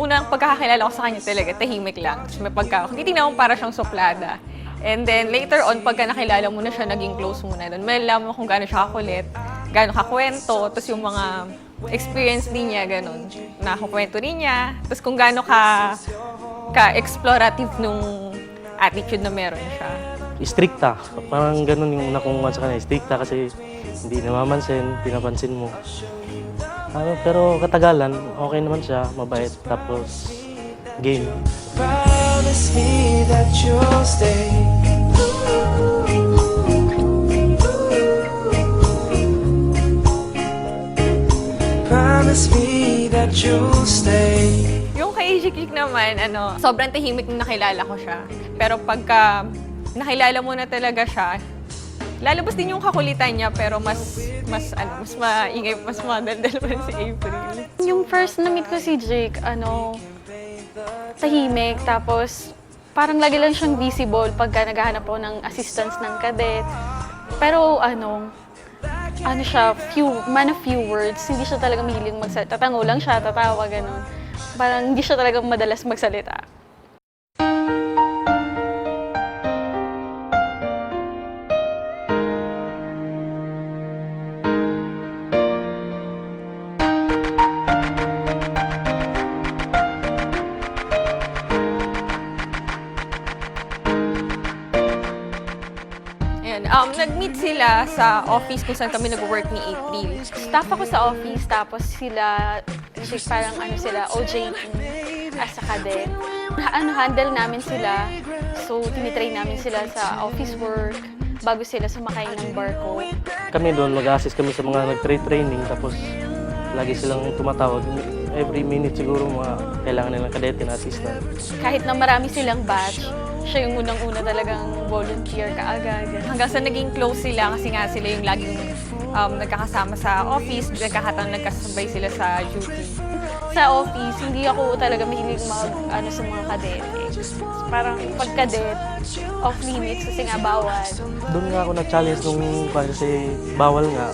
unang pagkakakilala ko sa kanya talaga, tahimik lang. Tapos may titignan mo para siyang suplada. And then later on, pagka nakilala mo na siya, naging close mo na doon. Malalaman mo kung gaano siya kakulit, gaano kakwento, tapos yung mga experience din niya, ganun. Nakukwento rin niya. Tapos kung gaano ka-explorative nung attitude na meron siya. Stricta. Parang ganun yung una kong sa kanya. Stricta kasi hindi namamansin, pinapansin mo. Pero katagalan, okay naman siya, mabait. Tapos, game. Promise me that you'll stay. Promise me that you'll stay. Yung kay AJ naman, sobrang tahimik nung nakilala ko siya. Pero pagka nakilala mo na talaga siya, lalabas din yung kakulitan niya, pero mas maingay, mas madaldal pa rin si April. Yung first na meet ko si Jake, tahimik, tapos parang lagi lang siyang visible pagka naghahanap ako ng assistance ng cadet. Pero siya, man of few words, hindi siya talaga mahilig magsalita. Tatango lang siya, tatawa, ganun. Parang hindi siya talaga madalas magsalita. Nag-meet sila sa office kung saan kami nag-work ni April. Staff ako sa office, tapos sila, parang OJT as a cadet. Handle namin sila, so tinitrain namin sila sa office work bago sila sumakay ng barko. Kami doon, mag-assist kami sa mga nag-training, tapos lagi silang tumatawag. Every minute siguro kailangan nilang kadete na assistant. Kahit na marami silang batch, siya yung unang-una talagang volunteer kaagad. Hanggang sa naging close sila kasi nga sila yung laging nagkakasama sa office, nagkakataon nagkasabay sila sa duty. Sa office, hindi ako talaga mahilig sa mga kadete. Parang pag-cadet, off limits kasi nga bawal. Doon nga ako na-challenge kasi bawal nga.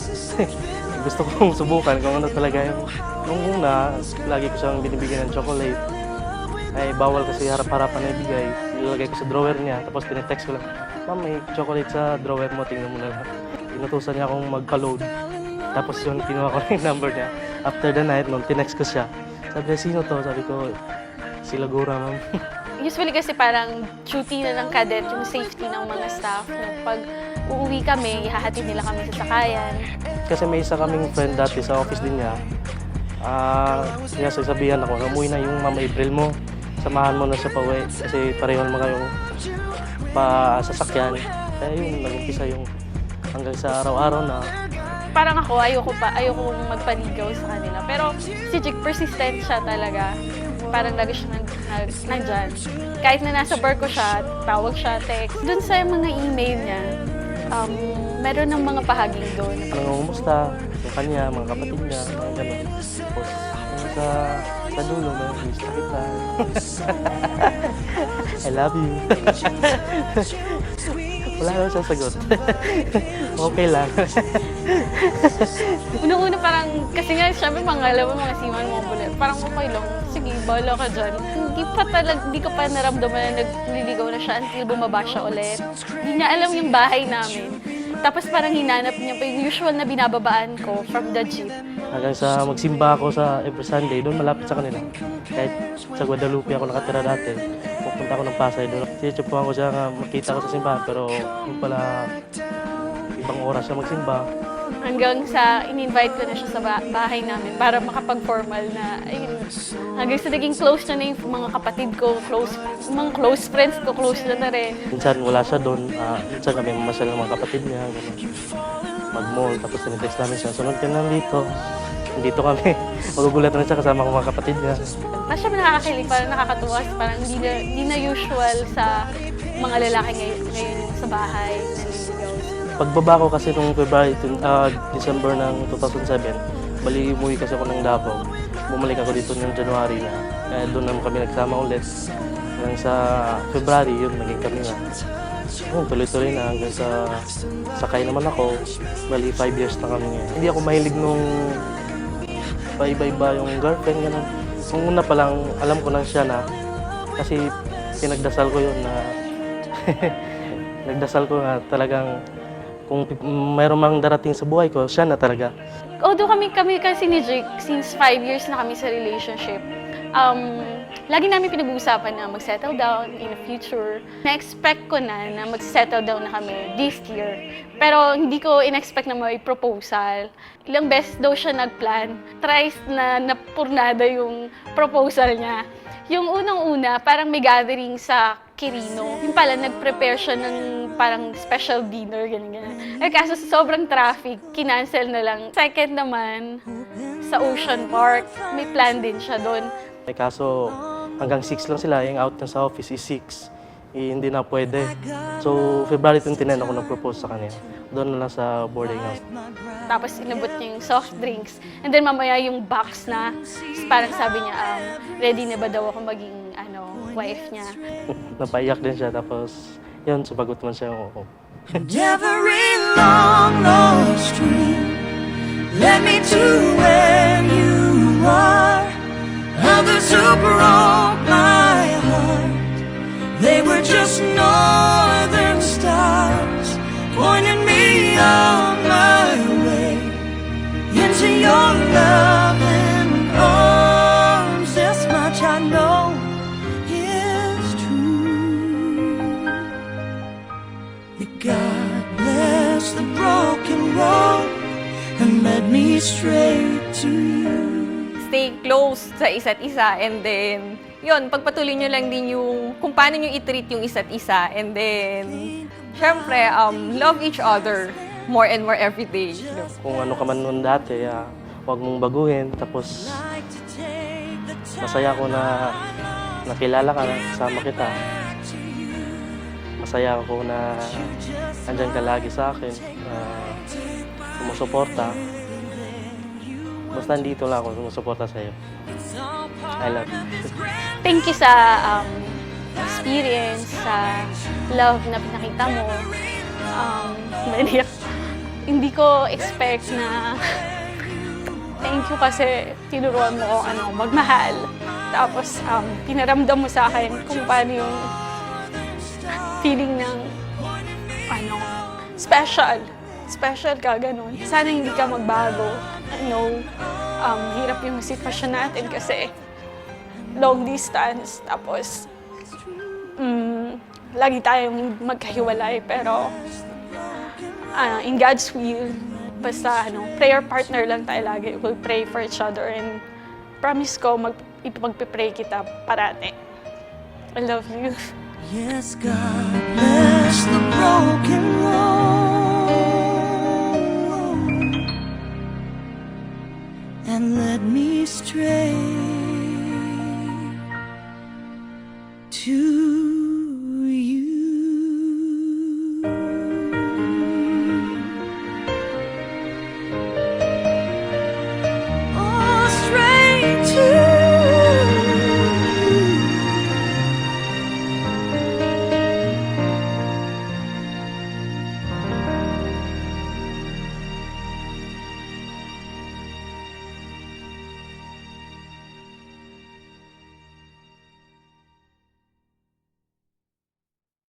Gusto kong subukan kung ano talaga yung... Nung una, lagi ko siyang binibigyan ng chocolate. Ay bawal kasi harap-harapan na ibigay. Ilalagay ko sa drawer niya, tapos tinetext ko lang, "Ma'am, may chocolate sa drawer mo, tingnan mo na lang." Inutusan niya akong magpa-load. Tapos yun, kinuha ko na yung number niya. After the night, nung tinext ko siya, sabi niya, "Sino to?" Sabi ko, "Si Lagura, ma'am." Usually kasi parang duty na ng cadet yung safety ng mga staff. Pag uuwi kami, ihahatid nila kami sa sakayan. Kasi may isa kaming friend dati sa office din niya. Sinasabihan ako, umuwi na yung Ma'am April mo. Samahan mo na siya pa uwi kasi pareho naman kayong sasakyan. Kaya yun, nag-umpisa yung hanggang sa araw-araw na. Parang ako, ayoko magpaligaw sa kanila. Pero si Jake, persistent siya talaga. Parang lagi siya nandyan. Kahit na nasa barko siya, tawag siya, text. Doon sa mga email niya, meron ng mga pahaging doon. Kumusta? Yung kanya, mga kapatid niya, mga gano'n. Tapos, sa dulo, miss na kita. I love you. Wala naman siya sagot. Okay lang. Unang-una parang, kasi nga, syempre mga siman, mga bulit. Parang okay lang, sige, bahala ka dyan. Hindi ko pa naramdaman na nagliligaw na siya until bumaba siya ulit. Hindi niya alam yung bahay namin. Tapos parang hinanap niya pa yung usual na binababaan ko from the jeep. Hanggang sa magsimba ako sa every Sunday, doon malapit sa kanila. Kahit sa Guadalupe ako nakatira dati, pupunta ako ng Pasay doon. Sinutupuan ko siya nga makita ko sa simbahan, pero yung pala ibang oras siya magsimba. Hanggang sa in-invite ko na siya sa bahay namin para makapag-formal na, ayun. Hanggang sa naging close na yung mga kapatid ko, mga close friends ko, close na rin. Minsan wala siya doon, minsan kami mamasyal ng mga kapatid niya, mag-mall, tapos tinitext namin siya, "Sunod ka na dito kami." Magugulat na siya kasama ko mga kapatid niya. Siya nakakakilig, parang nakakatuwa, parang hindi na usual sa mga lalaki ngayon sa bahay. Pagbaba ko kasi nung December ng 2007, bali umuwi kasi ako ng Davao. Bumalik ako dito ng January na. Kaya doon naman kami nagsama ulit. Hanggang sa February, yun, naging kami nga. Tuloy-tuloy na hanggang sa sakay naman ako. Bali 5 years na kami ngayon. Hindi ako mahilig nung paiba-iba yung girlfriend, gano'n. Nung una pa lang, alam ko na siya na, kasi pinagdasal ko yun na, nagdasal ko na talagang, kung mayroon mang darating sa buhay ko, siya na talaga. Although kami kasi ni Jake, since 5 years na kami sa relationship, lagi namin pinag-uusapan na mag-settle down in the future. Na-expect ko na mag-settle down na kami this year. Pero hindi ko in-expect na may proposal. Ilang beses daw siya nag-plan. Thrice na napurnada yung proposal niya. Yung unang-una, parang may gathering sa Quirino. Yung pala, nag-prepare siya ng parang special dinner, ganyan. Eh, kaso sa sobrang traffic, kinancel na lang. Second naman, sa Ocean Park, may plan din siya doon. May kaso, hanggang 6 lang sila, yung out na sa office is 6. Hindi na pwede. So, February 29 ako nag-propose sa kanya. Doon na lang sa boarding house. Tapos inabot niya yung soft drinks. And then mamaya yung box na, parang sabi niya, ready na ba daw ako maging wife niya. Napaiyak din siya, tapos yun, sumagot man siya yung oo. And every long, long stream led me to where you are. Others who broke my heart, they were just northern stars, pointing me on my way into your loving arms. This much I know is true, that God bless the broken road and led me straight to you. Stay close sa isa't isa, and then, yun, pagpatuloy nyo lang din yung kung paano nyo i-treat yung isa't isa, and then, syempre, love each other more and more every day. Kung ano ka man noon dati, huwag mong baguhin. Tapos, masaya ko na nakilala ka, kasama kita. Masaya ako na andyan ka lagi sa akin, sumusuporta. Basta nandito lang ako, sumusuporta sa'yo. I love you. Thank you sa experience, sa love na pinakita mo. Hindi ko expect na thank you kasi tinuruan mo ako magmahal. Tapos pinaramdam mo sa akin kung paano yung feeling ng special. Special ka, ganun. Sana hindi ka magbago. I know, hirap yung sitwasyon natin kasi long distance. Tapos, lagi tayong magkahiwalay. Pero, in God's will, basta prayer partner lang tayo lagi. We'll pray for each other and promise ko, magpipray kita parate. I love you. Yes, God bless the broken road and led me straight